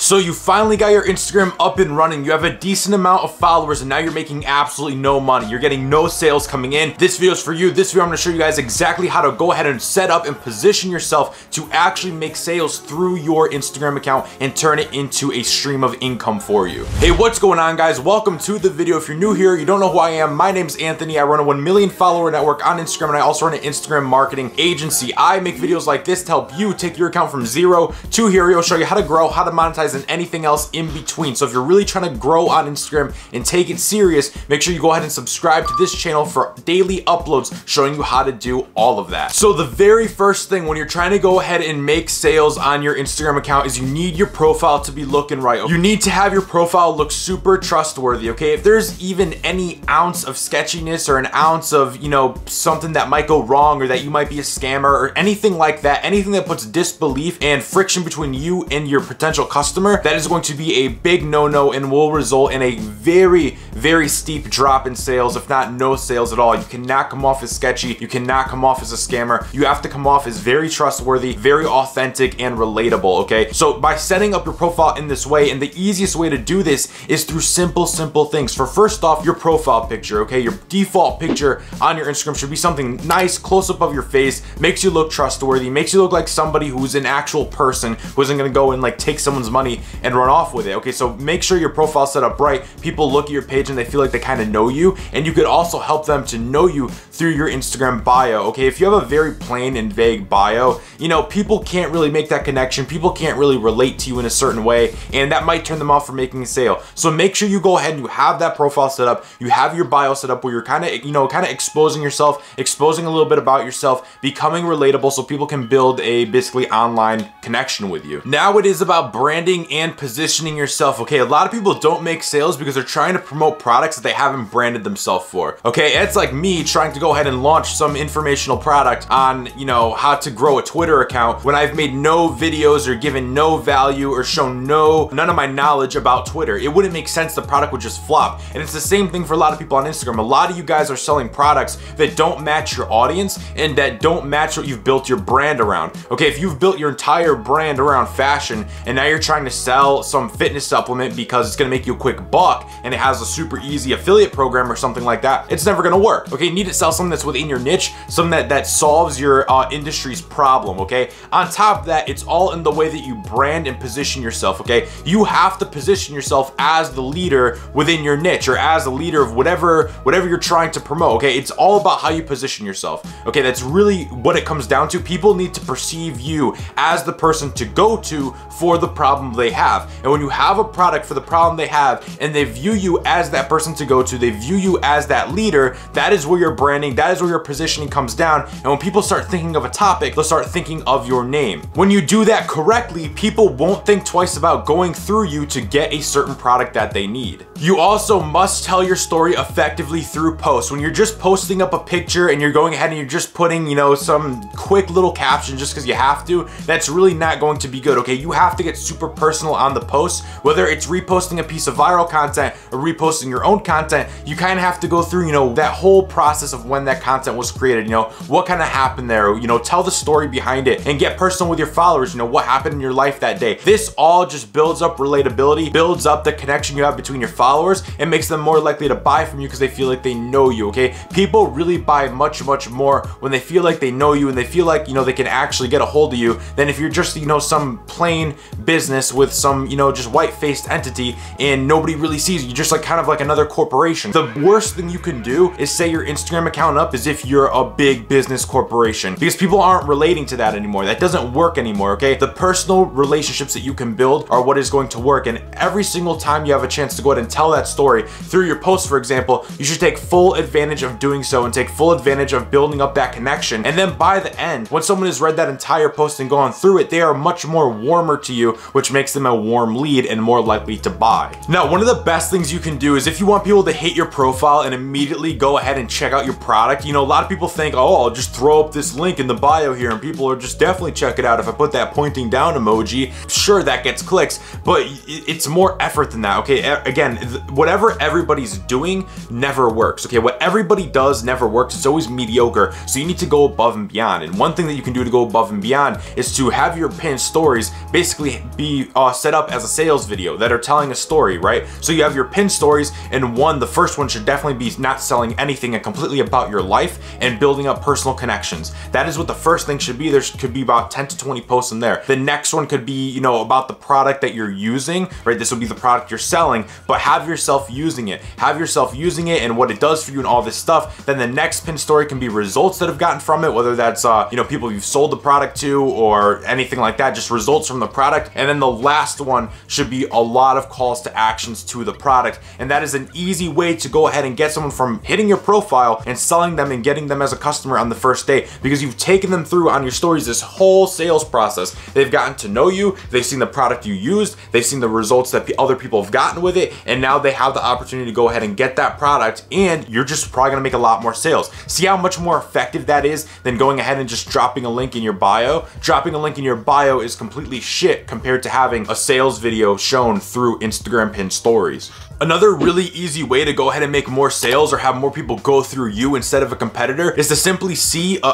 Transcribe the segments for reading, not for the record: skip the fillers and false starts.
So you finally got your Instagram up and running. You have a decent amount of followers and now you're making absolutely no money. You're getting no sales coming in. This video is for you. This video I'm gonna show you guys exactly how to go ahead and set up and position yourself to actually make sales through your Instagram account and turn it into a stream of income for you. Hey, what's going on, guys? Welcome to the video. If you're new here, you don't know who I am, my name's Anthony. I run a 1 million follower network on Instagram and I also run an Instagram marketing agency. I make videos like this to help you take your account from 0 to hero, show you how to grow, how to monetize, and anything else in between. So if you're really trying to grow on Instagram and take it serious, make sure you go ahead and subscribe to this channel for daily uploads showing you how to do all of that. So the very first thing when you're trying to go ahead and make sales on your Instagram account is you need your profile to be looking right. You need to have your profile look super trustworthy, okay? If there's even any ounce of sketchiness or an ounce of, you know, something that might go wrong or that you might be a scammer or anything like that, anything that puts disbelief and friction between you and your potential customer, that is going to be a big no-no and will result in a very, very steep drop in sales, if not no sales at all. You cannot come off as sketchy. You cannot come off as a scammer. You have to come off as very trustworthy, very authentic, and relatable, okay? So by setting up your profile in this way, and the easiest way to do this is through simple things. For first off, your profile picture, okay? Your default picture on your Instagram should be something nice, close up of your face, makes you look trustworthy, makes you look like somebody who's an actual person who isn't gonna go and like take someone's money and run off with it, okay? So make sure your profile's set up right. People look at your page and they feel like they kind of know you, and you could also help them to know you through your Instagram bio, okay? If you have a very plain and vague bio, you know, people can't really make that connection. People can't really relate to you in a certain way, and that might turn them off from making a sale. So make sure you go ahead and you have that profile set up. You have your bio set up where you're kind of, you know, kind of exposing yourself, exposing a little bit about yourself, becoming relatable so people can build a basically online connection with you. Now it is about branding and positioning yourself, okay? A lot of people don't make sales because they're trying to promote products that they haven't branded themselves for, okay? It's like me trying to go ahead and launch some informational product on, you know, how to grow a Twitter account when I've made no videos or given no value or shown none of my knowledge about Twitter. It wouldn't make sense. The product would just flop. And it's the same thing for a lot of people on Instagram. A lot of you guys are selling products that don't match your audience and that don't match what you've built your brand around, okay? If you've built your entire brand around fashion and now you're trying to sell some fitness supplement because it's gonna make you a quick buck and it has a super easy affiliate program or something like that, it's never gonna work, okay? You need to sell something that's within your niche, something that solves your industry's problem, okay? On top of that, it's all in the way that you brand and position yourself, okay? You have to position yourself as the leader within your niche or as the leader of whatever you're trying to promote, okay? It's all about how you position yourself, okay? That's really what it comes down to. People need to perceive you as the person to go to for the problem they have. And when you have a product for the problem they have and they view you as that person to go to, they view you as that leader, that is where your branding, that is where your positioning comes down. And when people start thinking of a topic, they'll start thinking of your name. When you do that correctly, people won't think twice about going through you to get a certain product that they need. You also must tell your story effectively through posts. When you're just posting up a picture and you're going ahead and you're just putting, you know, some quick little caption just because you have to, that's really not going to be good, okay? You have to get super personal on the post, whether it's reposting a piece of viral content or reposting your own content. You kind of have to go through, you know, that whole process of when that content was created, you know, what kind of happened there, you know, tell the story behind it and get personal with your followers, you know, what happened in your life that day. This all just builds up relatability, builds up the connection you have between your followers, and makes them more likely to buy from you because they feel like they know you, okay? People really buy much more when they feel like they know you and they feel like, you know, they can actually get a hold of you than if you're just, you know, some plain business with some, you know, just white-faced entity and nobody really sees you. You're just like kind of like another corporation. The worst thing you can do is say your Instagram account up as if you're a big business corporation, because people aren't relating to that anymore. That doesn't work anymore, okay? The personal relationships that you can build are what is going to work, and every single time you have a chance to go ahead and tell that story through your post, for example, you should take full advantage of doing so and take full advantage of building up that connection. And then by the end, when someone has read that entire post and gone through it, they are much more warmer to you, which makes them a warm lead and more likely to buy. Now, one of the best things you can do is if you want people to hit your profile and immediately go ahead and check out your product, you know, a lot of people think, oh, I'll just throw up this link in the bio here and people are just definitely check it out if I put that pointing down emoji. Sure, that gets clicks, but it's more effort than that, okay? Again, whatever everybody's doing never works, okay? What everybody does never works. It's always mediocre, so you need to go above and beyond. And one thing that you can do to go above and beyond is to have your pinned stories basically be set up as a sales video that are telling a story, right? So you have your pinned stories, and the first one should definitely be not selling anything and completely about your life and building up personal connections. That is what the first thing should be. There could be about 10 to 20 posts in there. The next one could be, you know, about the product that you're using, right? This will be the product you're selling, but have yourself using it. Have yourself using it and what it does for you and all this stuff. Then the next pin story can be results that have gotten from it, whether that's, you know, people you've sold the product to or anything like that, just results from the product. And then the last one should be a lot of calls to actions to the product. And that is an easy way to go ahead and get someone from hitting your profile and selling them and getting them as a customer on the first day, because you've taken them through on your stories this whole sales process. They've gotten to know you, they've seen the product you used, they've seen the results that other people have gotten with it, and now they have the opportunity to go ahead and get that product, and you're just probably gonna make a lot more sales. See how much more effective that is than going ahead and just dropping a link in your bio? Dropping a link in your bio is completely shit compared to having a sales video shown through Instagram pinned stories. Another really easy way to go ahead and make more sales or have more people go through you instead of a competitor is to simply see a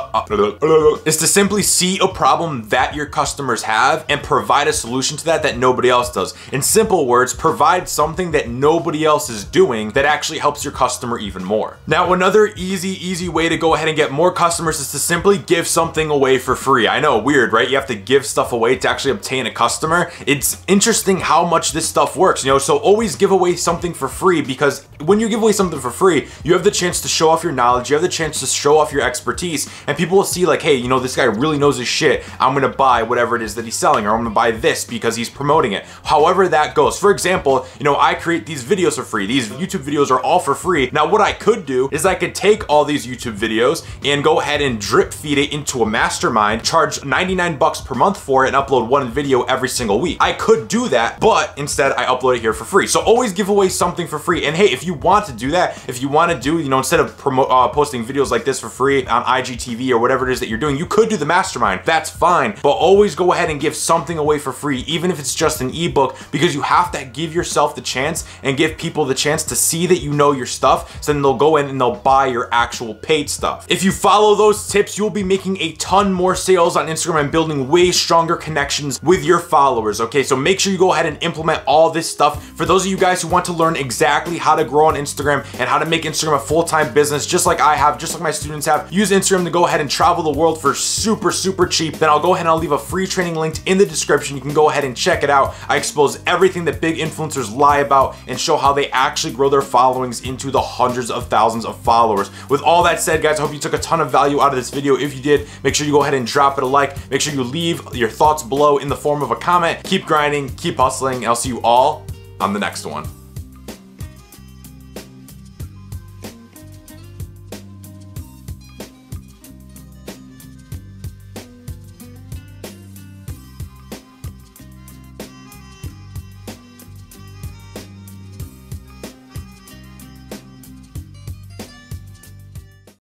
problem that your customers have and provide a solution to that nobody else does. In simple words, provide something that nobody else is doing that actually helps your customer even more. Now, another easy way to go ahead and get more customers is to simply give something away for free. I know, weird, right? You have to give stuff away to actually obtain a customer. It's interesting how much this stuff works, you know, so always give away something for free, because when you give away something for free, you have the chance to show off your knowledge, you have the chance to show off your expertise, and people will see like, hey, you know, this guy really knows his shit. I'm gonna buy whatever it is that he's selling, or I'm gonna buy this because he's promoting it. However that goes. For example, you know, I create these videos for free. These YouTube videos are all for free. Now, what I could do is I could take all these YouTube videos and go ahead and drip feed it into a mastermind, charge 99 bucks per month for it, and upload one video every single week. I could do that, but instead I upload it here for free. So always give away something for free. And hey, if you want to do that, if you want to do, you know, instead of posting videos like this for free on IGTV or whatever it is that you're doing, you could do the mastermind. That's fine, but always go ahead and give something away for free, even if it's just an ebook, because you have to give yourself the chance and give people the chance to see that you know your stuff, so then they'll go in and they'll buy your actual paid stuff. If you follow those tips, you'll be making a ton more sales on Instagram and building way stronger connections with your followers, okay? So make sure you go ahead and implement all this stuff. For those of you guys who want to learn exactly how to grow on Instagram and how to make Instagram a full-time business, just like I have, just like my students have, use Instagram to go ahead and travel the world for super cheap, then I'll go ahead and I'll leave a free training linked in the description. You can go ahead and check it out. I expose everything that big influencers lie about and show how they actually grow their followings into the hundreds of thousands of followers. With all that said, guys, I hope you took a ton of value out of this video. If you did, make sure you go ahead and drop it a like. Make sure you leave your thoughts below in the form of a comment. Keep grinding, keep hustling, and I'll see you all on the next one.